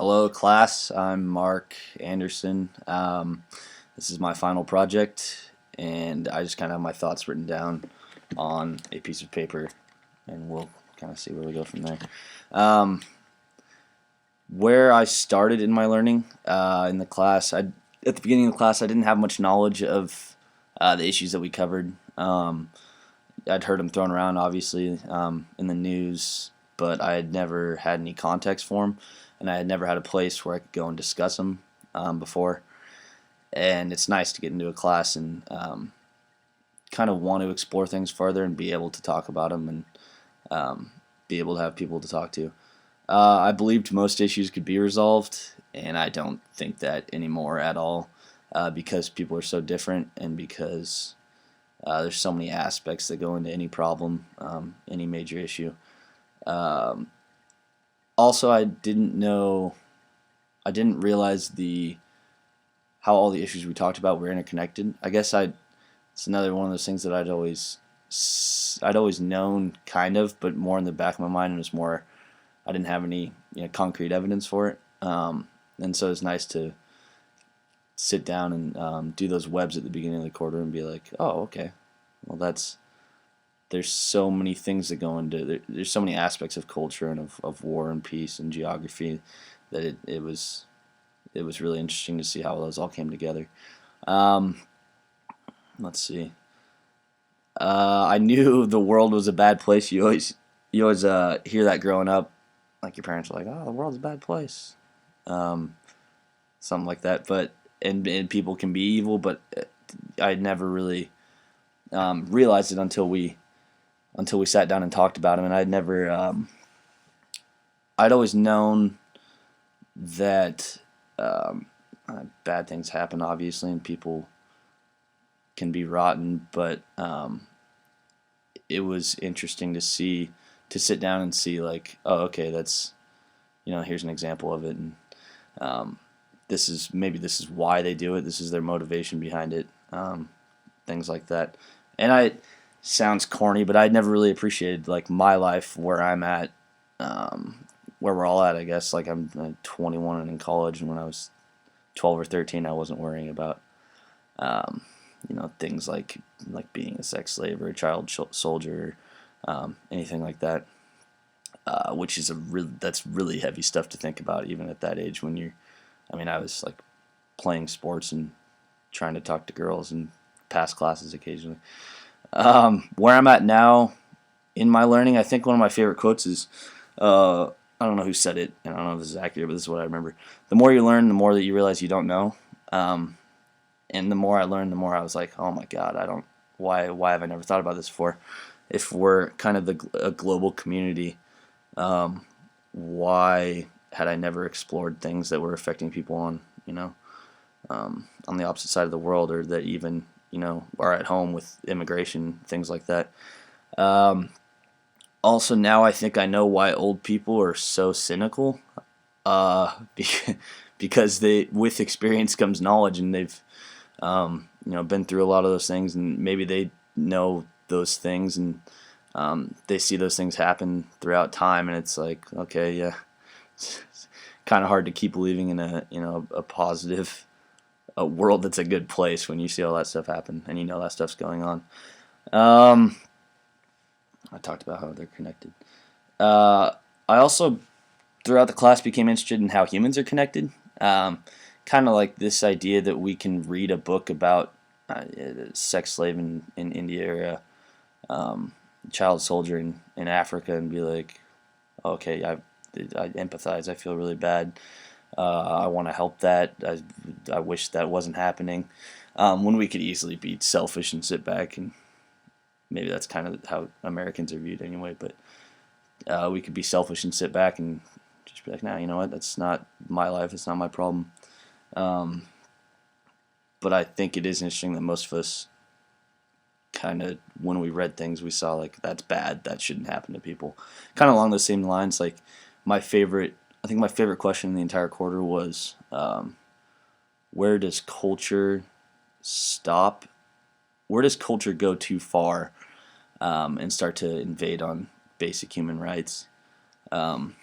Hello, class. I'm Mark Anderson. This is my final project, and I just kind of have my thoughts written down on a piece of paper, and we'll kind of see where we go from there. Um, where I started in my learning in the class, at the beginning of the class, I didn't have much knowledge of the issues that we covered. I'd heard them thrown around, obviously, in the news, but I had never had any context for them, and I had never had a place where I could go and discuss them before. And it's nice to get into a class and kind of want to explore things further and be able to talk about them and be able to have people to talk to. I believed most issues could be resolved, and I don't think that anymore at all because people are so different and because there's so many aspects that go into any problem, any major issue. Um, Also, I didn't realize the how all the issues we talked about were interconnected. It's another one of those things that I'd always known kind of, but more in the back of my mind, and it was more I didn't have any concrete evidence for it. And so it's nice to sit down and do those webs at the beginning of the quarter and be like, oh, okay, well there's so many things that go into there's so many aspects of culture and of war and peace and geography that it was really interesting to see how those all came together. Um, let's see. I knew the world was a bad place. You always hear that growing up, like your parents are like, "Oh, the world's a bad place," um, something like that. But and people can be evil, but I never really realized it until we sat down and talked about them. And I'd always known that bad things happen, obviously, and people can be rotten. But it was interesting to sit down and see, like, oh, okay, that's here's an example of it, and um, this is why they do it. This is their motivation behind it. Things like that. And I sounds corny, but I'd never really appreciated like my life where I'm at, where we're all at. I guess like I'm 21 and in college, and when I was 12 or 13, I wasn't worrying about um, things like being a sex slave or a child soldier, anything like that. Which is that's really heavy stuff to think about even at that age when you're. I mean, I was like playing sports and trying to talk to girls and pass classes occasionally. Where I'm at now in my learning, I think one of my favorite quotes is, I don't know who said it, and I don't know if this is accurate, but this is what I remember. The more you learn, the more that you realize you don't know. Um, and the more I learned, the more I was like, oh my god, I don't. Why have I never thought about this before? If we're kind of a global community, um, why had I never explored things that were affecting people on the opposite side of the world, or that even are at home with immigration, things like that. Um, Also, now I think I know why old people are so cynical. Because they, with experience comes knowledge, and they've been through a lot of those things, and maybe they know those things, and they see those things happen throughout time, and it's like, okay, yeah, it's kind of hard to keep believing in a positive a world that's a good place when you see all that stuff happen and you know that stuff's going on. Um, I talked about how they're connected. Uh, I also, throughout the class, became interested in how humans are connected. Um, Kind of like this idea that we can read a book about a sex slave in India or a child soldier in Africa and be like, okay, I empathize. I feel really bad. I want to help that. I wish that wasn't happening. When we could easily be selfish and sit back, and maybe that's kind of how Americans are viewed anyway. But we could be selfish and sit back and just be like, nah, you know what? That's not my life. It's not my problem. Um, but I think it is interesting that most of us kind of, when we read things, we saw like that's bad. That shouldn't happen to people. Kind of along those same lines. Like my favorite, I think my favorite question in the entire quarter was, where does culture stop? Where does culture go too far and start to invade on basic human rights? Um,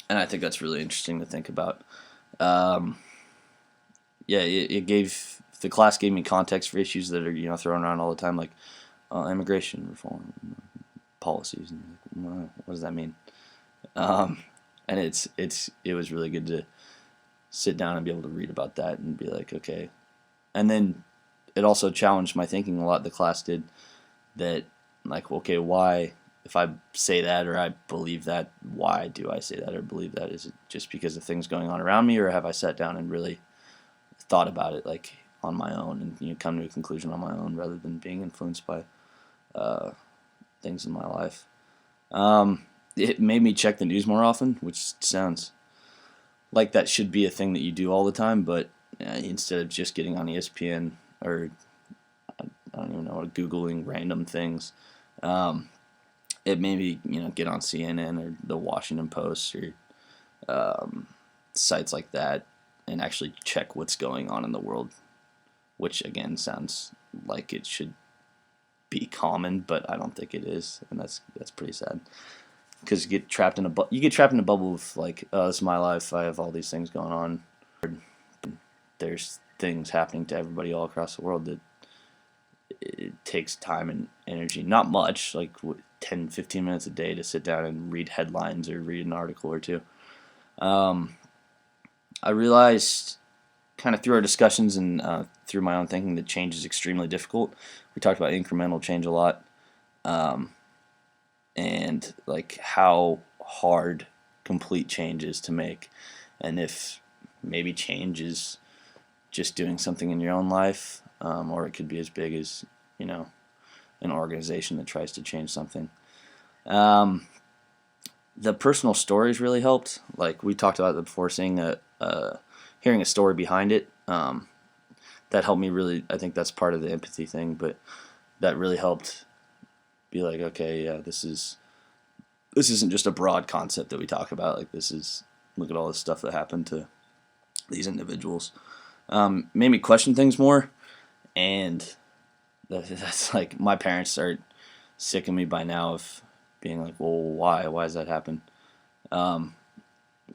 and I think that's really interesting to think about. Um, yeah, the class gave me context for issues that are thrown around all the time, like immigration reform policies. And what does that mean? Um, and it was really good to sit down and be able to read about that and be like, okay. And then it also challenged my thinking a lot. The class did that, like, okay, why? If I say that or I believe that, why do I say that or believe that? Is it just because of things going on around me, or have I sat down and really thought about it, like, on my own, and come to a conclusion on my own rather than being influenced by uh, things in my life? It made me check the news more often, which sounds like that should be a thing that you do all the time, but instead of just getting on ESPN or I don't even know, Googling random things, it made me get on CNN or the Washington Post or sites like that and actually check what's going on in the world, which again sounds like it should be common, but I don't think it is, and that's pretty sad. Because you get trapped in a bubble of like, oh, this is my life. I have all these things going on. There's things happening to everybody all across the world that it takes time and energy. Not much, like 10, 15 minutes a day to sit down and read headlines or read an article or two. I realized kind of through our discussions and through my own thinking that change is extremely difficult. We talked about incremental change a lot. And like how hard complete change is to make, and if maybe change is just doing something in your own life, or it could be as big as an organization that tries to change something. The personal stories really helped. Like we talked about it before, hearing a story behind it. That helped me really. I think that's part of the empathy thing, but that really helped be like, okay, yeah, this isn't just a broad concept that we talk about. Like look at all this stuff that happened to these individuals. Made me question things more, and that's like my parents are sick of me by now of being like, well, why does that happen?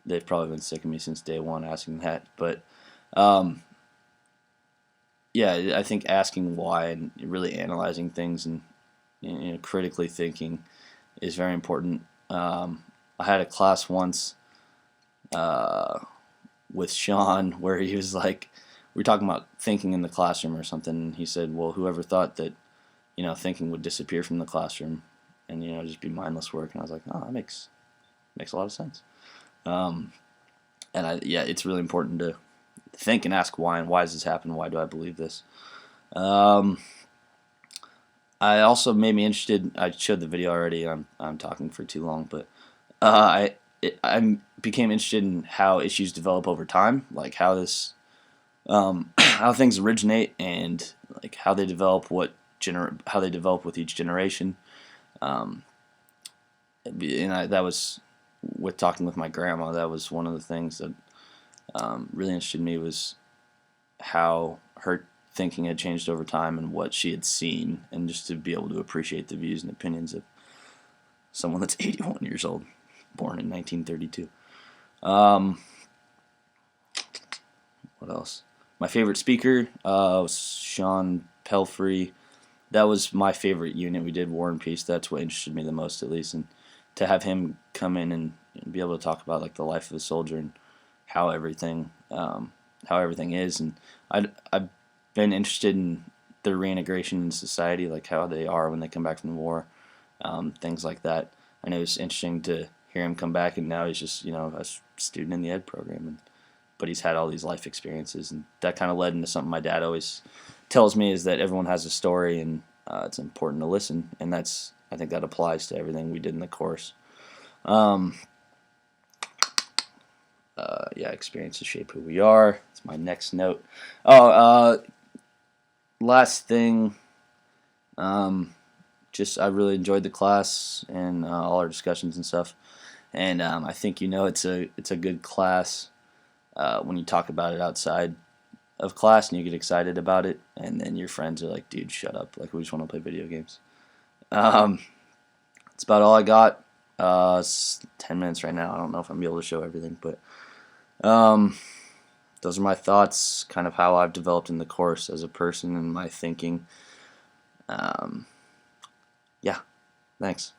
They've probably been sick of me since day one asking that, but yeah, I think asking why and really analyzing things and critically thinking is very important. I had a class once with Sean where he was like, we were talking about thinking in the classroom or something, and he said, well, whoever thought that thinking would disappear from the classroom and just be mindless work? And I was like, oh, that makes a lot of sense. It's really important to think and ask why, and why does this happen? Why do I believe this? I also made me interested. I showed the video already. I'm talking for too long, but I became interested in how issues develop over time, like how this how things originate and like how they develop how they develop with each generation. That was with talking with my grandma. That was one of the things that really interested me, was how her thinking had changed over time and what she had seen, and just to be able to appreciate the views and opinions of someone that's 81 years old, born in 1932. What else? My favorite speaker was Sean Pelfrey. That was my favorite unit. We did War and Peace. That's what interested me the most, at least. And to have him come in and be able to talk about like the life of a soldier and how everything is. And I've been interested in their reintegration in society, like how they are when they come back from the war, things like that. And it was interesting to hear him come back, and now he's just a student in the ed program, but he's had all these life experiences, and that kind of led into something my dad always tells me, is that everyone has a story, and it's important to listen, and I think that applies to everything we did in the course. Experiences shape who we are. It's my next note. Last thing, I really enjoyed the class and all our discussions and stuff, and I think it's a good class when you talk about it outside of class and you get excited about it, and then your friends are like, dude, shut up, like we just want to play video games. That's about all I got. It's 10 minutes right now. I don't know if I'm able to show everything, but um, those are my thoughts, kind of how I've developed in the course as a person and my thinking. Um, yeah, thanks.